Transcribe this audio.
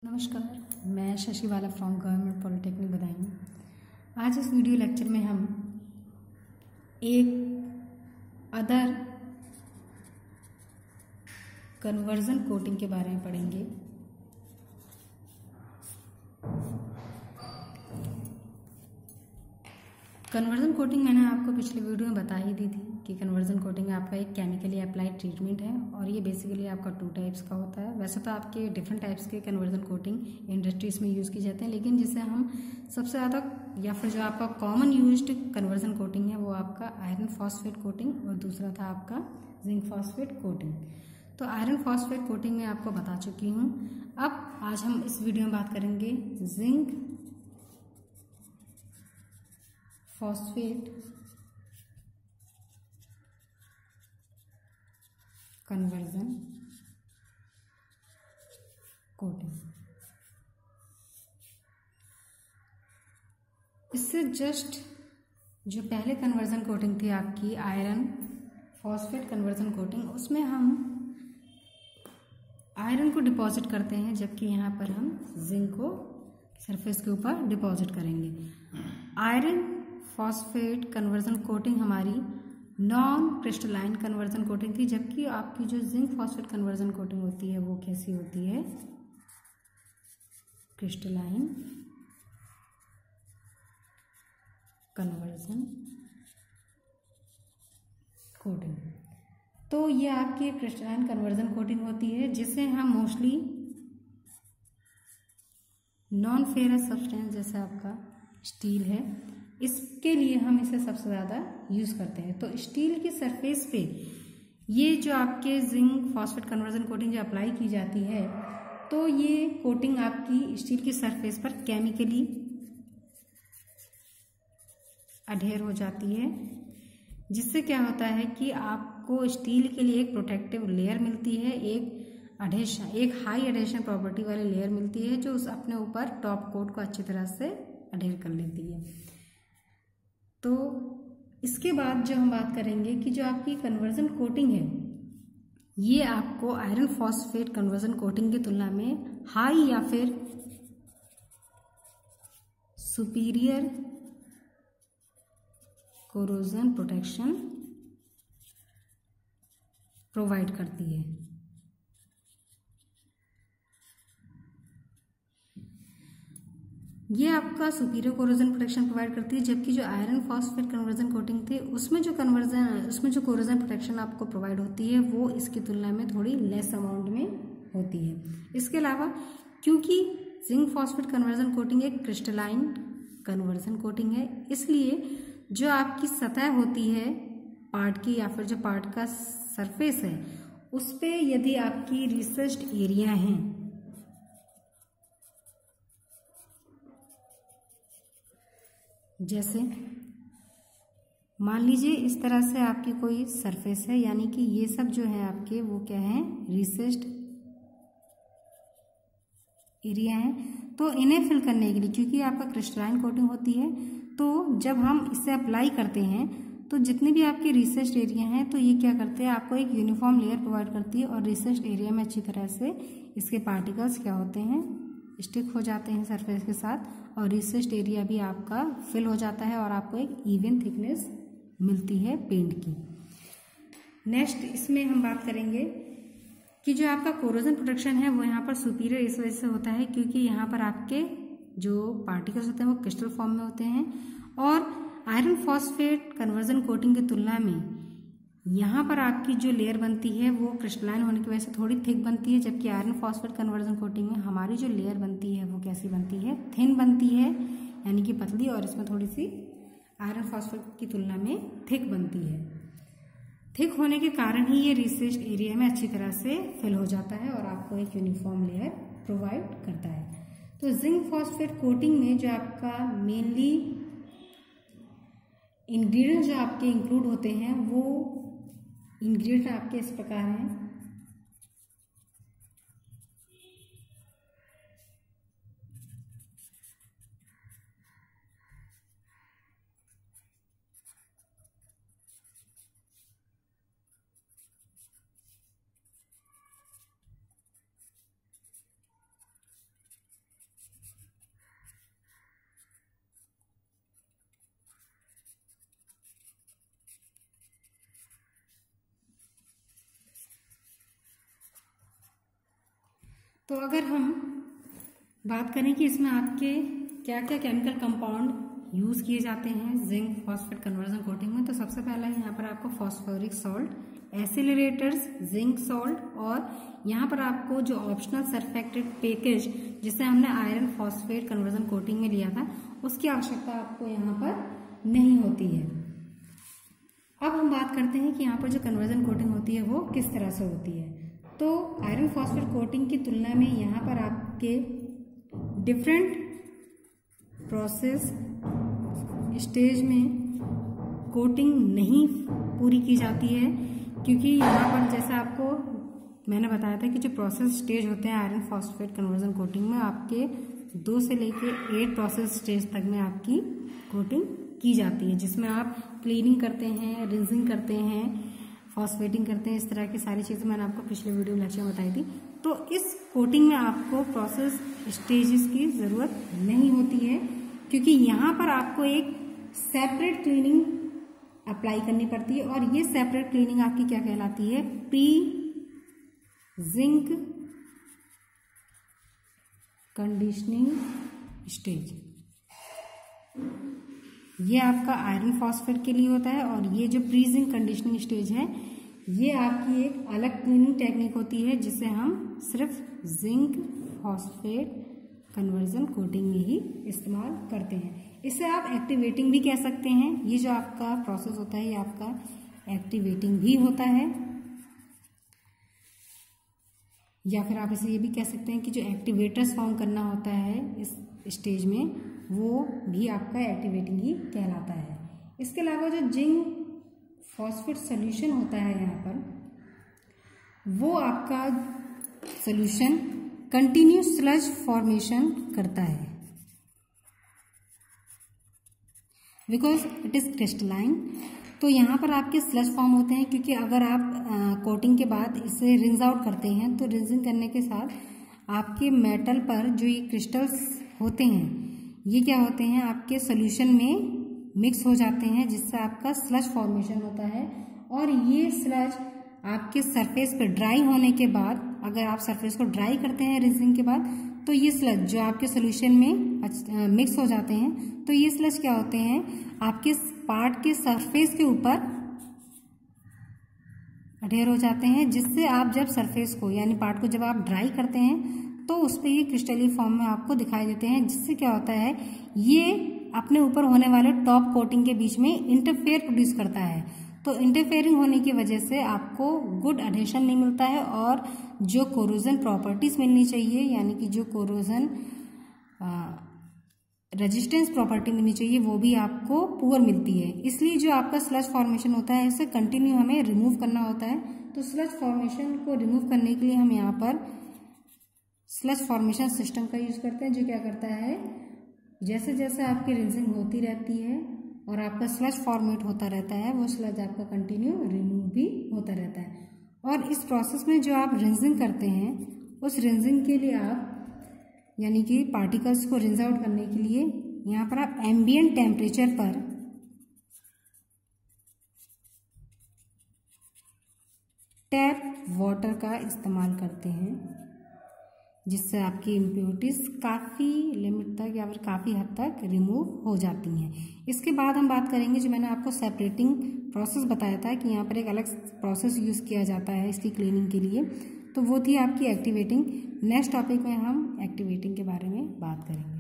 नमस्कार, मैं शशि वाला फ्रॉम गवर्नमेंट पॉलिटेक्निक बदायूं। आज इस वीडियो लेक्चर में हम एक अदर कन्वर्जन कोटिंग के बारे में पढ़ेंगे। कन्वर्जन कोटिंग मैंने आपको पिछले वीडियो में बता ही दी थी कि कन्वर्जन कोटिंग आपका एक केमिकली अप्लाइड ट्रीटमेंट है और ये बेसिकली आपका 2 टाइप्स का होता है। वैसे तो आपके डिफरेंट टाइप्स के कन्वर्जन कोटिंग इंडस्ट्रीज में यूज़ की जाते हैं, लेकिन जिसे हम सबसे ज़्यादा या फिर जो आपका कॉमन यूज्ड कन्वर्जन कोटिंग है वो आपका आयरन फॉस्फेट कोटिंग और दूसरा था आपका जिंक फॉस्फेट कोटिंग। तो आयरन फॉस्फेट कोटिंग में आपको बता चुकी हूँ। अब आज हम इस वीडियो में बात करेंगे जिंक फॉस्फेट कन्वर्जन कोटिंग। इससे जस्ट जो पहले कन्वर्जन कोटिंग थी आपकी आयरन फॉस्फेट कन्वर्जन कोटिंग, उसमें हम आयरन को डिपॉजिट करते हैं, जबकि यहाँ पर हम जिंक को सरफेस के ऊपर डिपॉजिट करेंगे। आयरन फॉस्फेट कन्वर्जन कोटिंग हमारी नॉन क्रिस्टलाइन कन्वर्जन कोटिंग थी, जबकि आपकी जो जिंक फॉस्फेट कन्वर्जन कोटिंग होती है वो कैसी होती है, क्रिस्टलाइन कन्वर्जन कोटिंग। तो ये आपकी क्रिस्टलाइन कन्वर्जन कोटिंग होती है, जिसे हम मोस्टली नॉन फेरस सब्सटेंस जैसे आपका स्टील है, इसके लिए हम इसे सबसे ज़्यादा यूज़ करते हैं। तो स्टील की सरफेस पे ये जो आपके जिंक फॉस्फेट कन्वर्जन कोटिंग जो अप्लाई की जाती है, तो ये कोटिंग आपकी स्टील की सरफेस पर केमिकली अडेयर हो जाती है, जिससे क्या होता है कि आपको स्टील के लिए एक प्रोटेक्टिव लेयर मिलती है, एक हाई एडेशन प्रॉपर्टी वाली लेयर मिलती है, जो उस अपने ऊपर टॉप कोट को अच्छी तरह से अडेयर कर लेती है। तो इसके बाद जो हम बात करेंगे कि जो आपकी कन्वर्जन कोटिंग है, ये आपको आयरन फॉस्फेट कन्वर्जन कोटिंग की तुलना में हाई या फिर सुपीरियर कोरोजन प्रोटेक्शन प्रोवाइड करती है। ये आपका सुपीरियर कोरोजन प्रोटेक्शन प्रोवाइड करती है, जबकि जो आयरन फॉस्फेट कन्वर्जन कोटिंग थी उसमें जो कोरोजन प्रोटेक्शन आपको प्रोवाइड होती है वो इसकी तुलना में थोड़ी लेस अमाउंट में होती है। इसके अलावा क्योंकि जिंक फॉस्फेट कन्वर्जन कोटिंग एक क्रिस्टलाइन कन्वर्जन कोटिंग है, इसलिए जो आपकी सतह होती है पार्ट की या फिर जो पार्ट का सरफेस है, उस पे यदि आपकी रिसर्च्ड एरिया हैं, जैसे मान लीजिए इस तरह से आपकी कोई सरफेस है, यानी कि ये सब जो है आपके वो क्या है, रिसर्च्ड एरिया है। तो इन्हें फिल करने के लिए, क्योंकि आपका क्रिस्टलाइन कोटिंग होती है, तो जब हम इसे अप्लाई करते हैं तो जितने भी आपके रिसर्च्ड एरिया हैं, तो ये क्या करते हैं, आपको एक यूनिफॉर्म लेयर प्रोवाइड करती है और रिसर्च्ड एरिया में अच्छी तरह से इसके पार्टिकल्स क्या होते हैं, स्टिक हो जाते हैं सरफेस के साथ, और रिसर्च्ड एरिया भी आपका फिल हो जाता है और आपको एक इवन थिकनेस मिलती है पेंट की। नेक्स्ट इसमें हम बात करेंगे कि जो आपका कोरोजन प्रोटेक्शन है वो यहाँ पर सुपीरियर इस वजह से होता है क्योंकि यहाँ पर आपके जो पार्टिकल्स होते हैं वो क्रिस्टल फॉर्म में होते हैं, और आयरन फॉस्फेट कन्वर्जन कोटिंग की तुलना में यहाँ पर आपकी जो लेयर बनती है वो क्रिस्टलाइन होने की वजह से थोड़ी थिक बनती है, जबकि आयरन फॉस्फेट कन्वर्जन कोटिंग में हमारी जो लेयर बनती है वो कैसी बनती है, थिन बनती है, यानी कि पतली, और इसमें थोड़ी सी आयरन फॉस्फेट की तुलना में थिक बनती है। थिक होने के कारण ही ये रिसर्च्ड एरिया में अच्छी तरह से फिल हो जाता है और आपको एक यूनिफॉर्म लेयर प्रोवाइड करता है। तो जिंक फॉस्फेट कोटिंग में जो आपका मेनली इंग्रेडिएंट्स जो आपके इंक्लूड होते हैं वो इंग्रेडिएंट आपके इस प्रकार हैं। तो अगर हम बात करें कि इसमें आपके क्या क्या केमिकल कंपाउंड यूज किए जाते हैं जिंक फॉस्फेट कन्वर्जन कोटिंग में, तो सबसे पहला है यहाँ पर आपको फॉस्फोरिक सॉल्ट, एसिलरेटर्स, जिंक सॉल्ट, और यहाँ पर आपको जो ऑप्शनल सरफेक्टेड पैकेज जिसे हमने आयरन फॉस्फेट कन्वर्जन कोटिंग में लिया था उसकी आवश्यकता आपको यहाँ पर नहीं होती है। अब हम बात करते हैं कि यहाँ पर जो कन्वर्जन कोटिंग होती है वो किस तरह से होती है। तो आयरन फॉस्फेट कोटिंग की तुलना में यहाँ पर आपके डिफरेंट प्रोसेस स्टेज में कोटिंग नहीं पूरी की जाती है, क्योंकि यहाँ पर जैसा आपको मैंने बताया था कि जो प्रोसेस स्टेज होते हैं आयरन फॉस्फेट कन्वर्जन कोटिंग में आपके 2 से लेके 8 प्रोसेस स्टेज तक में आपकी कोटिंग की जाती है, जिसमें आप क्लीनिंग करते हैं, रिंजिंग करते हैं, फॉस्फेटिंग करते हैं। इस तरह की सारी चीज़ें मैंने आपको पिछले वीडियो लेक्चर में बताई थी। तो इस कोटिंग में आपको प्रोसेस स्टेजेस की ज़रूरत नहीं होती है, क्योंकि यहाँ पर आपको एक सेपरेट क्लीनिंग अप्लाई करनी पड़ती है, और ये सेपरेट क्लीनिंग आपकी क्या कहलाती है, प्री जिंक कंडीशनिंग स्टेज। ये आपका आयरन फॉस्फेट के लिए होता है, और ये जो प्री जिंक कंडीशनिंग स्टेज है ये आपकी एक अलग क्लीनिंग टेक्निक होती है, जिसे हम सिर्फ जिंक फॉस्फेट कन्वर्जन कोटिंग में ही इस्तेमाल करते हैं। इसे आप एक्टिवेटिंग भी कह सकते हैं। ये जो आपका प्रोसेस होता है ये आपका एक्टिवेटिंग भी होता है, या फिर आप इसे ये भी कह सकते हैं कि जो एक्टिवेटर्स फॉर्म करना होता है इस स्टेज में वो भी आपका एक्टिवेटिंग ही कहलाता है। इसके अलावा जो जिंक फॉस्फेट सोल्यूशन होता है यहाँ पर वो आपका सोल्यूशन कंटिन्यूस स्लज फॉर्मेशन करता है, बिकॉज इट इज क्रिस्टलाइन। तो यहाँ पर आपके स्लज फॉर्म होते हैं, क्योंकि अगर आप कोटिंग के बाद इसे रिंज आउट करते हैं तो रिंजिंग करने के साथ आपके मेटल पर जो ये क्रिस्टल्स होते हैं ये क्या होते हैं आपके सोल्यूशन में मिक्स हो जाते हैं, जिससे आपका स्लज फॉर्मेशन होता है। और ये स्लज आपके सरफेस पे ड्राई होने के बाद, अगर आप सरफेस को ड्राई करते हैं रिंजिंग के बाद, तो ये स्लज जो आपके सोल्यूशन में मिक्स हो जाते हैं, तो ये स्लज क्या होते हैं आपके पार्ट के सरफेस के ऊपर अडेयर हो जाते हैं, जिससे आप जब सरफेस को यानी पार्ट को जब आप ड्राई करते हैं तो उस पर ये क्रिस्टली फॉर्म में आपको दिखाई देते हैं, जिससे क्या होता है ये अपने ऊपर होने वाले टॉप कोटिंग के बीच में इंटरफेयर प्रोड्यूस करता है। तो इंटरफेयरिंग होने की वजह से आपको गुड एडहेशन नहीं मिलता है, और जो कोरोजन प्रॉपर्टीज मिलनी चाहिए यानी कि जो कोरोजन रेजिस्टेंस प्रॉपर्टी मिलनी चाहिए वो भी आपको पुअर मिलती है। इसलिए जो आपका स्लज फॉर्मेशन होता है इसे कंटिन्यू हमें रिमूव करना होता है। तो स्लज फॉर्मेशन को रिमूव करने के लिए हम यहाँ पर स्लज फॉर्मेशन सिस्टम का यूज करते हैं, जो क्या करता है जैसे जैसे आपकी रिंजिंग होती रहती है और आपका स्लज फॉर्मेट होता रहता है, वो स्लज आपका कंटिन्यू रिमूव भी होता रहता है। और इस प्रोसेस में जो आप रिंजिंग करते हैं उस रिंजिंग के लिए आप यानी कि पार्टिकल्स को रिंज आउट करने के लिए यहाँ पर आप एम्बिएंट टेम्परेचर पर टैप वाटर का इस्तेमाल करते हैं, जिससे आपकी इम्प्योरिटीज काफ़ी लिमिट तक या फिर काफ़ी हद तक रिमूव हो जाती हैं। इसके बाद हम बात करेंगे जो मैंने आपको सेपरेटिंग प्रोसेस बताया था कि यहाँ पर एक अलग प्रोसेस यूज़ किया जाता है इसकी क्लीनिंग के लिए, तो वो थी आपकी एक्टिवेटिंग। नेक्स्ट टॉपिक में हम एक्टिवेटिंग के बारे में बात करेंगे।